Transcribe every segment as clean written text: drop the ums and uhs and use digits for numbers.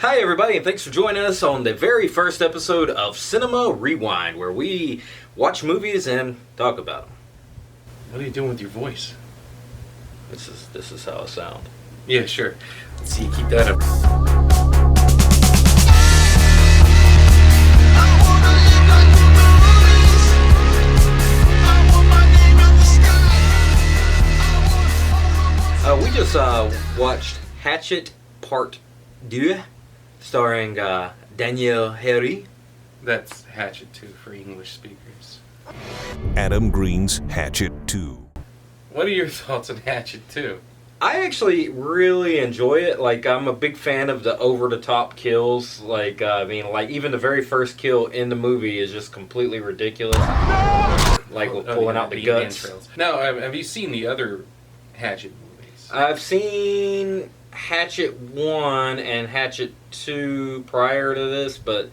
Hi everybody, and thanks for joining us on the very first episode of Cinema Rewind, where we watch movies and talk about them. What are you doing with your voice? This is how I sound. Yeah, sure. Let's see, keep that up. We just watched Hatchet Part 2, starring Daniel Harry. That's Hatchet 2 for English speakers. Adam Green's Hatchet 2. What are your thoughts on Hatchet 2? I actually really enjoy it. Like, I'm a big fan of the over-the-top kills. Like, even the very first kill in the movie is just completely ridiculous. Like, pulling out the guts. Now, have you seen the other Hatchet movies? I've seen Hatchet 1 and Hatchet 2 prior to this, but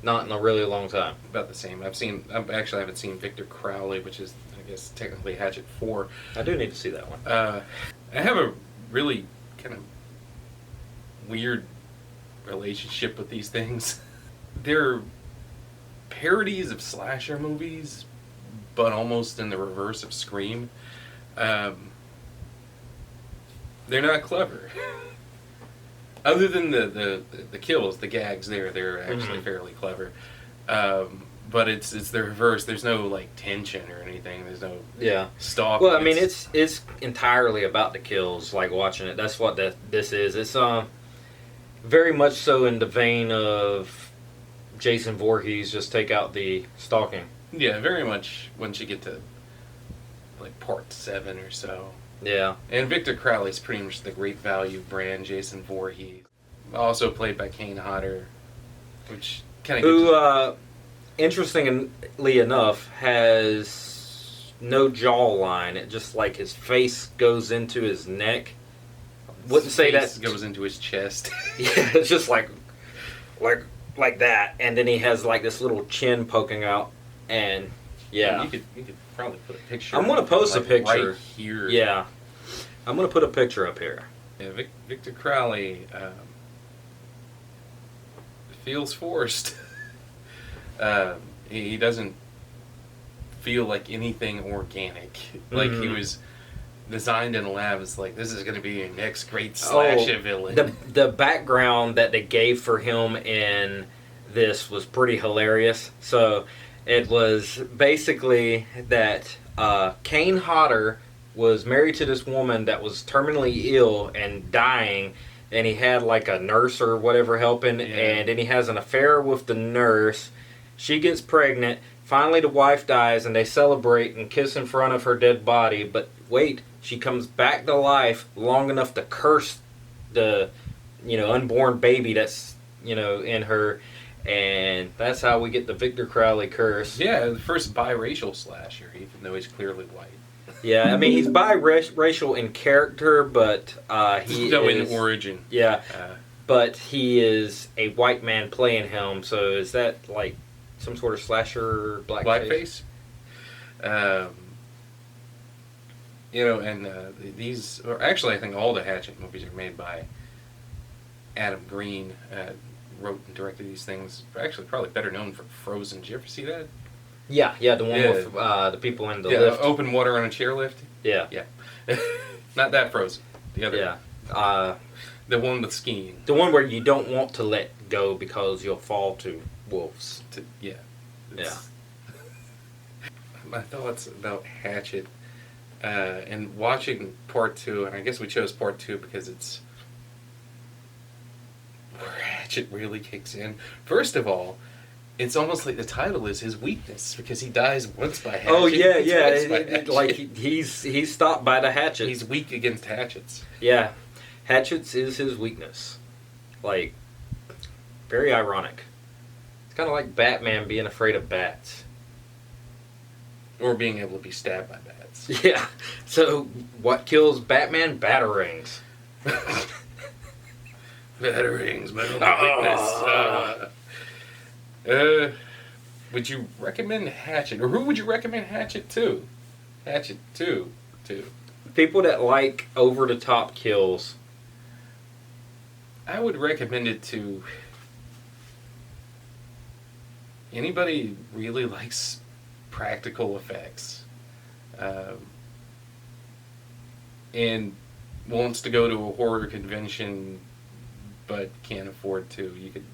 not in a really long time. About the same. I haven't seen Victor Crowley, which is, I guess, technically Hatchet 4. I do need to see that one. I have a really kind of weird relationship with these things. They're parodies of slasher movies, but almost in the reverse of Scream. They're not clever. Other than the kills, the gags, they're actually fairly clever. But it's the reverse. There's no like tension or anything. There's no stalking. Well, I mean, it's entirely about the kills. Like watching it, that's what this is. It's very much so in the vein of Jason Voorhees. Just take out the stalking. Yeah, very much. Once you get to like part 7 or so. Yeah. And Victor Crowley's pretty much the great value brand Jason Voorhees. Also played by Kane Hodder, which kind of interestingly enough, has no jawline. It just like his face goes into his neck. Wouldn't say that goes into his chest. Yeah, it's just like that, and then he has like this little chin poking out, and yeah. You could probably put a picture. I'm gonna post a picture right here. Yeah, I'm gonna put a picture up here. Yeah, Victor Crowley feels forced. He doesn't feel like anything organic. Like he was designed in a lab. It's like, this is going to be your next great slasher villain. The background that they gave for him in this was pretty hilarious. So it was basically that Kane Hodder was married to this woman that was terminally ill and dying, and he had like a nurse or whatever helping, and then he has an affair with the nurse. She gets pregnant. Finally, the wife dies, and they celebrate and kiss in front of her dead body. But wait, she comes back to life long enough to curse the, unborn baby that's, in her. And that's how we get the Victor Crowley curse. Yeah, the first biracial slasher, even though he's clearly white. Yeah, I mean, he's biracial in character, but in origin. Yeah, but he is a white man playing him, so is that like some sort of slasher blackface? These, or actually I think all the Hatchet movies are made by Adam Green. Wrote and directed these things. Actually, probably better known for Frozen. Did you ever see that? Yeah, the one with the people in the lift. Open water on a chairlift. Yeah. Not that Frozen. The other. Yeah. The one with skiing. The one where you don't want to let go because you'll fall to wolves. My thoughts about Hatchet and watching part 2, and I guess we chose part 2 because it's where Hatchet really kicks in. First of all, it's almost like the title is his weakness, because he dies once by hatchet. Oh yeah. Like he's stopped by the hatchet. He's weak against hatchets. Yeah, hatchets is his weakness. Like, very ironic. It's kind of like Batman being afraid of bats, or being able to be stabbed by bats. Yeah. So what kills Batman? Batarangs. Batarangs, my only weakness. Would you recommend Hatchet, or who would you recommend Hatchet to? Hatchet 2 to? People that like over-the-top kills. I would recommend it to anybody who really likes practical effects, and wants to go to a horror convention but can't afford to. You could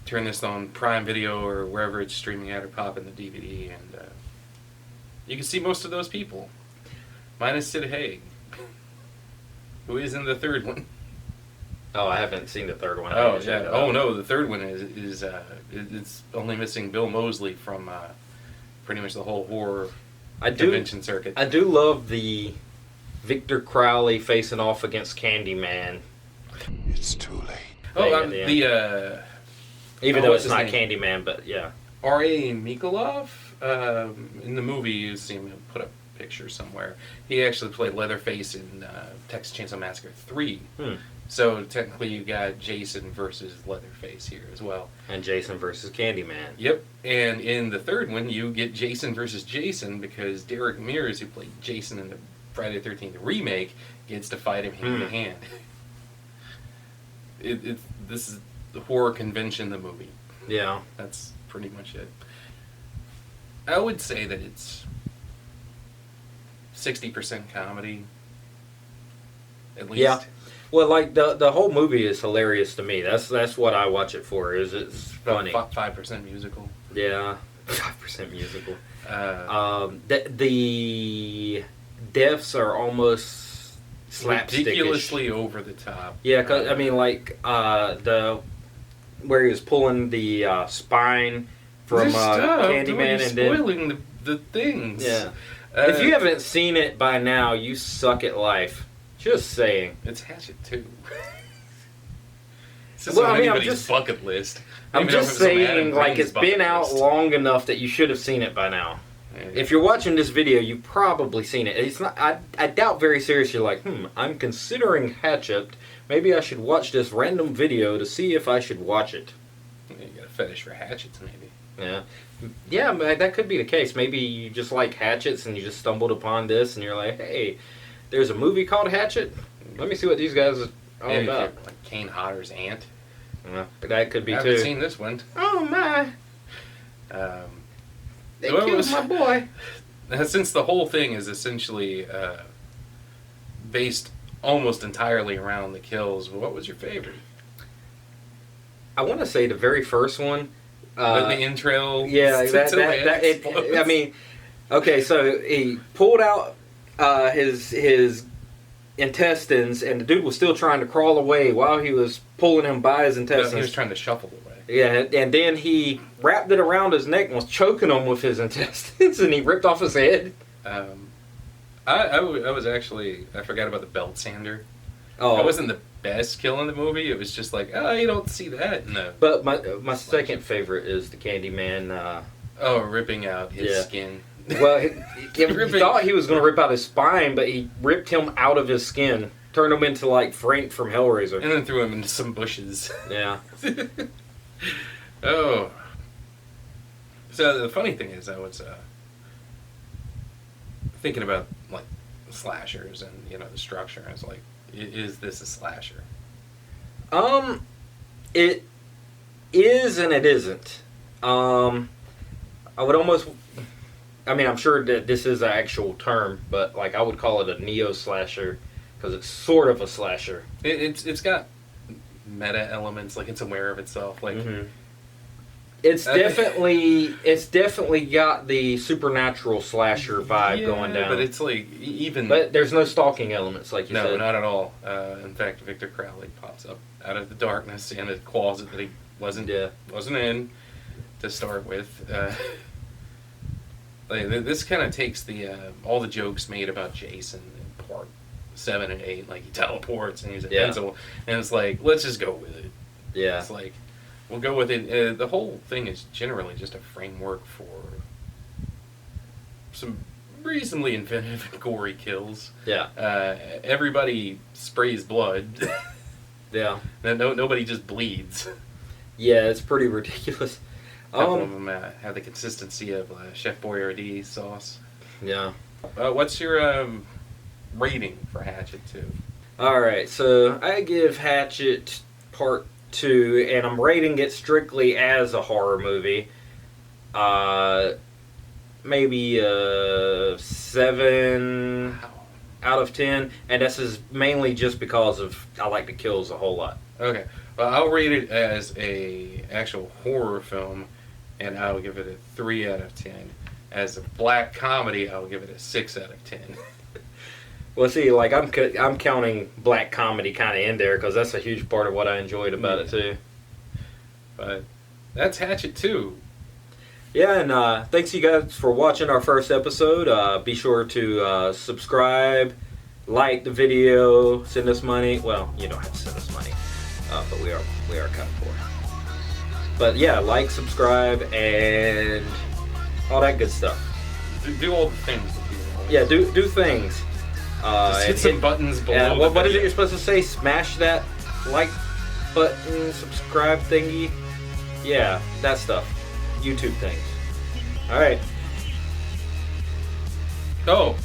turn this on Prime Video or wherever it's streaming at, or pop in the DVD, and you can see most of those people. Minus Sid Haig, who is in the third one. Oh, I haven't seen the third one. Oh, yeah. Oh, no, the third one is it's only missing Bill Moseley from pretty much the whole horror convention circuit. I do love the Victor Crowley facing off against Candyman. It's too late. Oh, even though what's it's not his name? Candyman, but yeah. R.A. Mikolov, in the movie, you see him put up a picture somewhere. He actually played Leatherface in Texas Chainsaw Massacre 3. So technically you got Jason versus Leatherface here as well. And Jason versus Candyman. Yep. And in the third one, you get Jason versus Jason because Derek Mears, who played Jason in the Friday the 13th remake, gets to fight him hand to hand. This is the horror convention, the movie. Yeah. That's pretty much it. I would say that it's 60% comedy, at least. Yeah. Well, like the whole movie is hilarious to me. That's what I watch it for. Is it's funny. 5% musical. Yeah, 5% musical. The deaths are almost slapstickish. Ridiculously over the top. Yeah, 'cause, I mean, like where he was pulling the spine from Candyman, and then spoiling the things. Yeah. If you haven't seen it by now, you suck at life. Just saying. It's Hatchet 2. This Well, isn't I mean, anybody's bucket list. I'm just saying, like, it's been out long enough that you should have seen it by now. Yeah. If you're watching this video, you've probably seen it. It's not. I doubt very seriously, like, I'm considering Hatchet. Maybe I should watch this random video to see if I should watch it. You got a fetish for hatchets, maybe. Yeah. Yeah, that could be the case. Maybe you just like hatchets and you just stumbled upon this and you're like, hey, there's a movie called Hatchet? Let me see what these guys are all about. Like Kane Hodder's aunt. That could be, I too. haven't seen this one. Oh, my. They well, killed my boy. Since the whole thing is essentially based almost entirely around the kills, what was your favorite? I want to say the very first one. The intro. Yeah, I mean, okay, so he pulled out his intestines, and the dude was still trying to crawl away while he was pulling him by his intestines. No, he was trying to shuffle away. Yeah, and then he wrapped it around his neck and was choking him with his intestines, and he ripped off his head. I was actually, I forgot about the belt sander. Oh, that wasn't the best kill in the movie. It was just like, you don't see that. No. But my second favorite is the Candyman. Ripping out his skin. Well, he thought he was going to rip out his spine, but he ripped him out of his skin, turned him into like Frank from Hellraiser, and then threw him into some bushes. Yeah. Oh. So the funny thing is, I was thinking about like slashers and the structure. I was like, is this a slasher? It is and it isn't. I would almost. I mean, I'm sure that this is an actual term, but like I would call it a neo-slasher because it's sort of a slasher. It's got meta elements, like it's aware of itself, like. Mm-hmm. It's definitely got the supernatural slasher vibe going down. But it's like But there's no stalking elements, like you said. No, not at all. In fact, Victor Crowley pops up out of the darkness in a closet that he wasn't in to start with. This kind of takes the all the jokes made about Jason in part 7 and 8, like he teleports and he's invincible, and it's like, let's just go with it. Yeah, it's like we'll go with it. The whole thing is generally just a framework for some reasonably inventive and gory kills. Yeah, everybody sprays blood. Yeah, nobody just bleeds. Yeah, it's pretty ridiculous. A couple of them have the consistency of Chef Boyardee sauce. Yeah. What's your rating for Hatchet 2? Alright, so I give Hatchet Part 2, and I'm rating it strictly as a horror movie. Maybe a 7 Wow. out of 10, and this is mainly just because of I like the kills a whole lot. Okay. Well, I'll rate it as a actual horror film, and I'll give it a 3 out of 10. As a black comedy, I'll give it a 6 out of 10. Well, see, like I'm counting black comedy kind of in there because that's a huge part of what I enjoyed about it too. But that's Hatchet 2. Yeah, and thanks you guys for watching our first episode. Be sure to subscribe, like the video, send us money. Well, you don't have to send us money, but we are kind of poor. But yeah, like, subscribe, and all that good stuff. Do all the things that people want. Yeah, do things. Just hit some buttons below. What is it you're supposed to say? Smash that like button, subscribe thingy. Yeah, that stuff. YouTube things. All right. Oh,